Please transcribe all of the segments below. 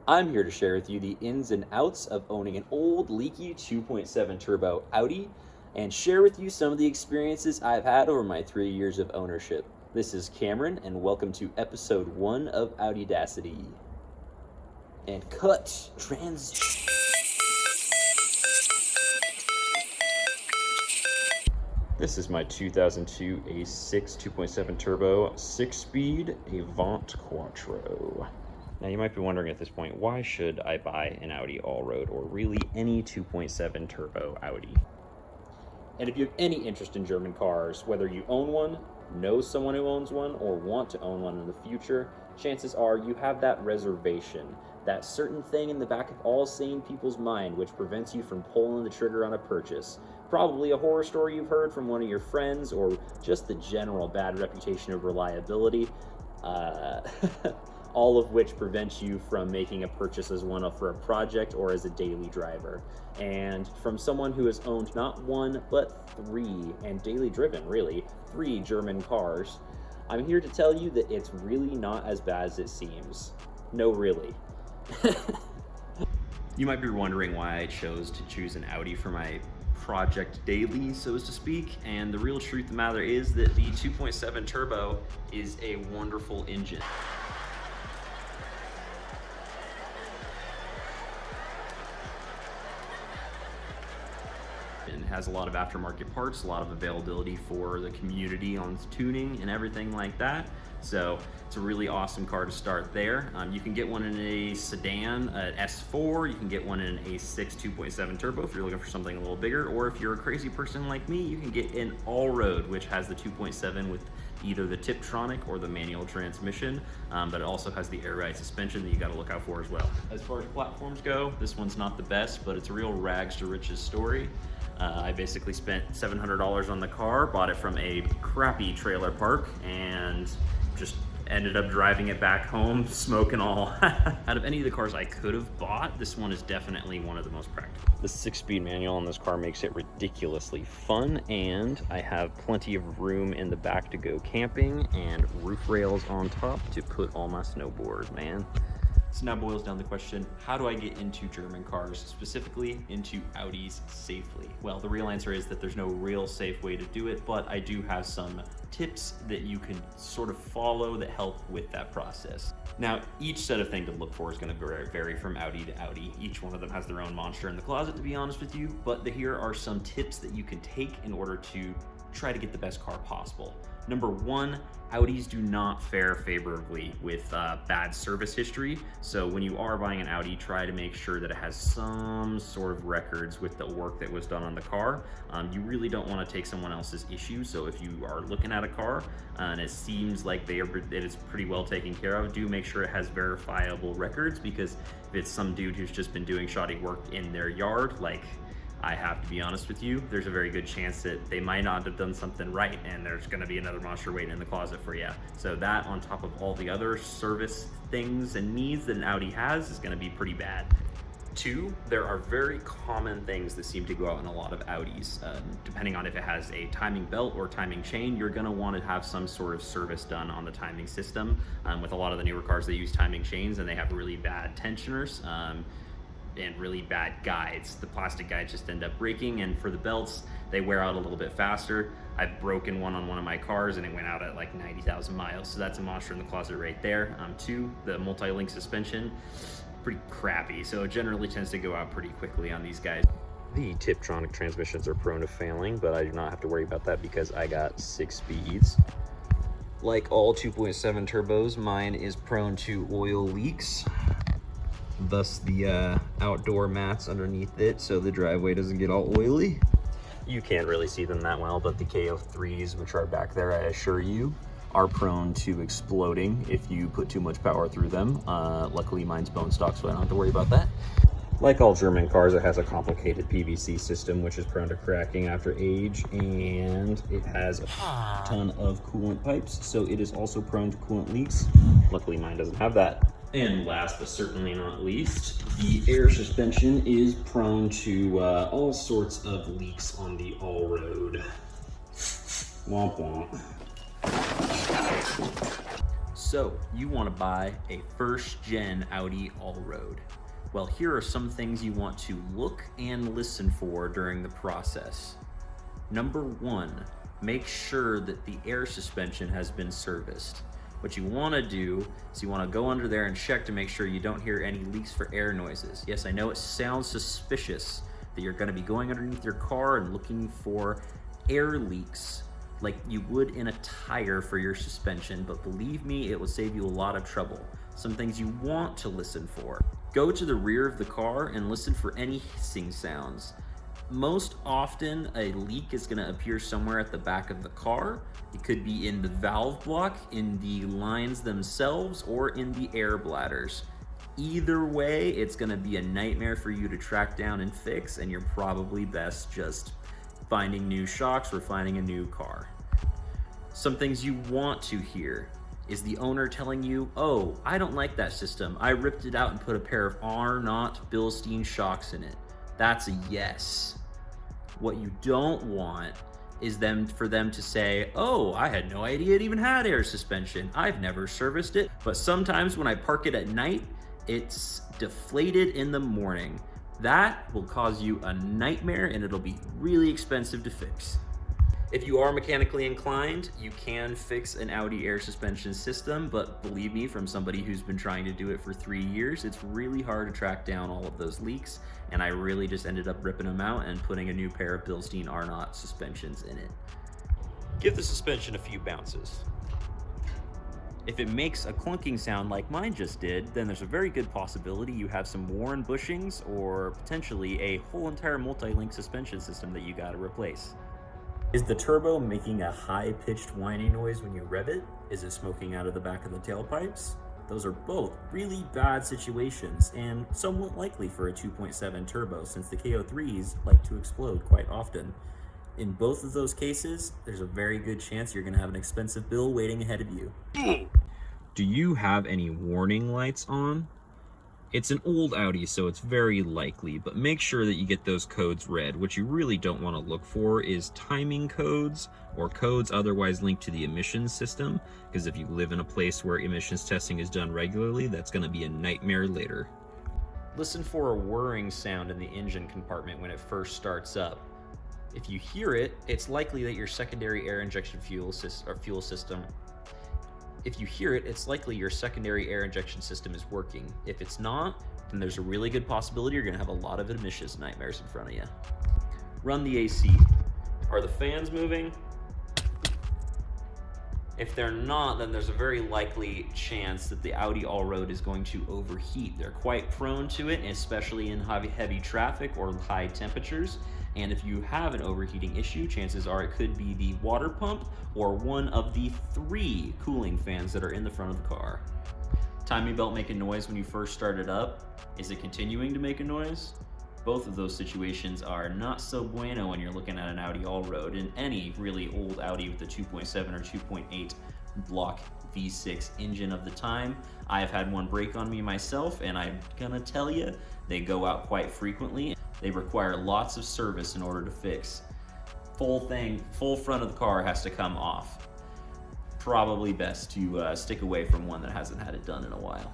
I'm here to share with you the ins and outs of owning an old leaky 2.7 turbo Audi and share with you some of the experiences I've had over my 3 years of ownership. This is Cameron and welcome to episode 1 of Audiacity. And cut. This is my 2002 A6 2.7 turbo 6-speed Avant Quattro. Now you might be wondering at this point, why should I buy an Audi all-road or really any 2.7 turbo Audi? And if you have any interest in German cars, whether you own one, know someone who owns one, or want to own one in the future, chances are you have that reservation, that certain thing in the back of all sane people's mind which prevents you from pulling the trigger on a purchase. Probably a horror story you've heard from one of your friends, or just the general bad reputation of reliability. All of which prevents you from making a purchase as one for a project or as a daily driver. And from someone who has owned not one, but 3, and daily driven, really, 3 German cars, I'm here to tell you that it's really not as bad as it seems. No, really. You might be wondering why I chose to choose an Audi for my project daily, so to speak, and the real truth of the matter is that the 2.7 turbo is a wonderful engine. And it has a lot of aftermarket parts, a lot of availability for the community on tuning and everything like that. So it's a really awesome car to start there. You can get one in a sedan, an S4, you can get one in an A6 2.7 turbo if you're looking for something a little bigger, or if you're a crazy person like me, you can get an all-road, which has the 2.7 with either the Tiptronic or the manual transmission, but it also has the air ride suspension that you got to look out for as well. As far as platforms go, this one's not the best, but it's a real rags to riches story. I basically spent $700 on the car, bought it from a crappy trailer park, and just ended up driving it back home, smoke and all. Out of any of the cars I could have bought, this one is definitely one of the most practical. The 6-speed manual on this car makes it ridiculously fun, and I have plenty of room in the back to go camping and roof rails on top to put all my snowboard, man. So now boils down the question, how do I get into German cars, specifically into Audis safely? Well, the real answer is that there's no real safe way to do it, but I do have some tips that you can sort of follow that help with that process. Now, each set of things to look for is going to vary from Audi to Audi. Each one of them has their own monster in the closet, to be honest with you, but here are some tips that you can take in order to try to get the best car possible. Number 1, Audis do not fare favorably with bad service history. So when you are buying an Audi, try to make sure that it has some sort of records with the work that was done on the car. You really don't want to take someone else's issue. So if you are looking at a car and it seems like that it's pretty well taken care of, do make sure it has verifiable records, because if it's some dude who's just been doing shoddy work in their yard, like I have to be honest with you, there's a very good chance that they might not have done something right, and there's going to be another monster waiting in the closet for you. So that, on top of all the other service things and needs that an Audi has, is going to be pretty bad. 2, there are very common things that seem to go out in a lot of Audis. Depending on if it has a timing belt or timing chain, you're going to want to have some sort of service done on the timing system. With a lot of the newer cars, they use timing chains, and they have really bad tensioners. And really bad guides. The plastic guides just end up breaking, and for the belts, they wear out a little bit faster. I've broken one on one of my cars and it went out at like 90,000 miles. So that's a monster in the closet right there. 2, the multi-link suspension, pretty crappy. So it generally tends to go out pretty quickly on these guys. The Tiptronic transmissions are prone to failing, but I do not have to worry about that because I got 6 speeds. Like all 2.7 turbos, mine is prone to oil leaks. Thus the outdoor mats underneath it, so the driveway doesn't get all oily. You can't really see them that well, but the KO3s, which are back there, I assure you, are prone to exploding if you put too much power through them. Luckily mine's bone stock, so I don't have to worry about that. Like all German cars, it has a complicated PVC system, which is prone to cracking after age, and it has a ton of coolant pipes, so it is also prone to coolant leaks. Luckily mine doesn't have that. And last but certainly not least, the air suspension is prone to all sorts of leaks on the all-road. Womp womp. So, you want to buy a first-gen Audi all-road. Well, here are some things you want to look and listen for during the process. Number 1, make sure that the air suspension has been serviced. What you want to do is you want to go under there and check to make sure you don't hear any leaks for air noises. Yes, I know it sounds suspicious that you're going to be going underneath your car and looking for air leaks like you would in a tire for your suspension, but believe me, it will save you a lot of trouble. Some things you want to listen for. Go to the rear of the car and listen for any hissing sounds. Most often, a leak is going to appear somewhere at the back of the car. It could be in the valve block, in the lines themselves, or in the air bladders. Either way, it's going to be a nightmare for you to track down and fix, and you're probably best just finding new shocks or finding a new car. Some things you want to hear is the owner telling you, oh, I don't like that system. I ripped it out and put a pair of R-Knot Bilstein shocks in it. That's a yes. What you don't want is for them to say, oh, I had no idea it even had air suspension. I've never serviced it, but sometimes when I park it at night, it's deflated in the morning. That will cause you a nightmare and it'll be really expensive to fix. If you are mechanically inclined, you can fix an Audi air suspension system, but believe me, from somebody who's been trying to do it for 3 years, it's really hard to track down all of those leaks, and I really just ended up ripping them out and putting a new pair of Bilstein R-Knot suspensions in it. Give the suspension a few bounces. If it makes a clunking sound like mine just did, then there's a very good possibility you have some worn bushings or potentially a whole entire multi-link suspension system that you gotta replace. Is the turbo making a high-pitched whining noise when you rev it? Is it smoking out of the back of the tailpipes? Those are both really bad situations and somewhat likely for a 2.7 turbo since the KO3s like to explode quite often. In both of those cases, there's a very good chance you're going to have an expensive bill waiting ahead of you. Do you have any warning lights on? It's an old Audi, so it's very likely, but make sure that you get those codes read. What you really don't want to look for is timing codes or codes otherwise linked to the emissions system, because if you live in a place where emissions testing is done regularly, that's going to be a nightmare later. Listen for a whirring sound in the engine compartment when it first starts up. If you hear it, it's likely that your secondary air injection fuel system. If you hear it, it's likely your secondary air injection system is working. If it's not, then there's a really good possibility you're gonna have a lot of emissions nightmares in front of you. Run the AC. Are the fans moving? If they're not, then there's a very likely chance that the Audi all-road is going to overheat. They're quite prone to it, especially in heavy traffic or high temperatures. And if you have an overheating issue, chances are it could be the water pump or one of the 3 cooling fans that are in the front of the car. Timing belt making noise when you first start it up. Is it continuing to make a noise? Both of those situations are not so bueno when you're looking at an Audi all-road. In any really old Audi with a 2.7 or 2.8 block V6 engine of the time, I've had one break on me myself, and I'm gonna tell you, they go out quite frequently. They require lots of service in order to fix. Full front of the car has to come off. Probably best to stick away from one that hasn't had it done in a while.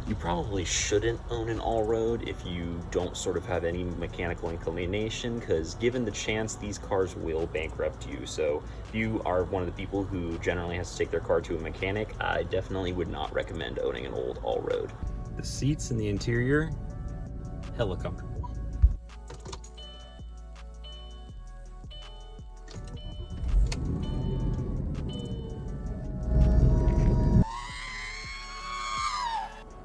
You probably shouldn't own an all-road if you don't sort of have any mechanical inclination, because given the chance, these cars will bankrupt you. So if you are one of the people who generally has to take their car to a mechanic, I definitely would not recommend owning an old all-road. The seats in the interior, hella comfortable.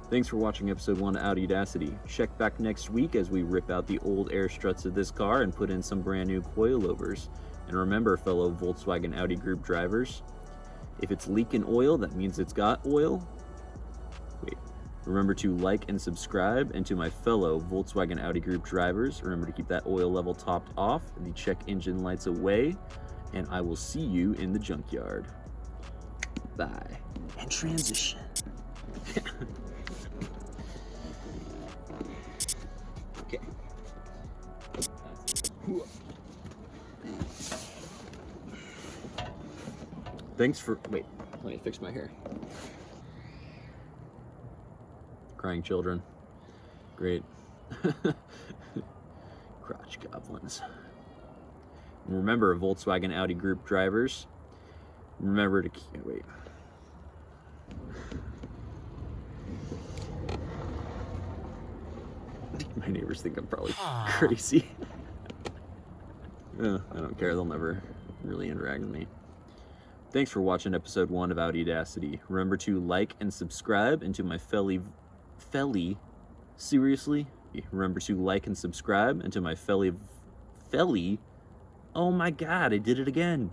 Thanks for watching episode 1 of Audiacity. Check back next week as we rip out the old air struts of this car and put in some brand new coilovers. And remember, fellow Volkswagen Audi Group drivers, if it's leaking oil, that means it's got oil. Wait. Remember to like and subscribe, and to my fellow Volkswagen Audi Group drivers, remember to keep that oil level topped off, the check engine lights away, and I will see you in the junkyard. Bye. And transition. Okay. Thanks for, wait. Let me fix my hair. Crying children. Great. Crotch goblins. And remember, Volkswagen Audi group drivers, remember to wait. My neighbors think I'm probably crazy. I don't care, they'll never really interact with me. Thanks for watching episode 1 of Audiacity. Remember to like and subscribe, and to my seriously? Remember to like and subscribe, and to my oh my god, I did it again.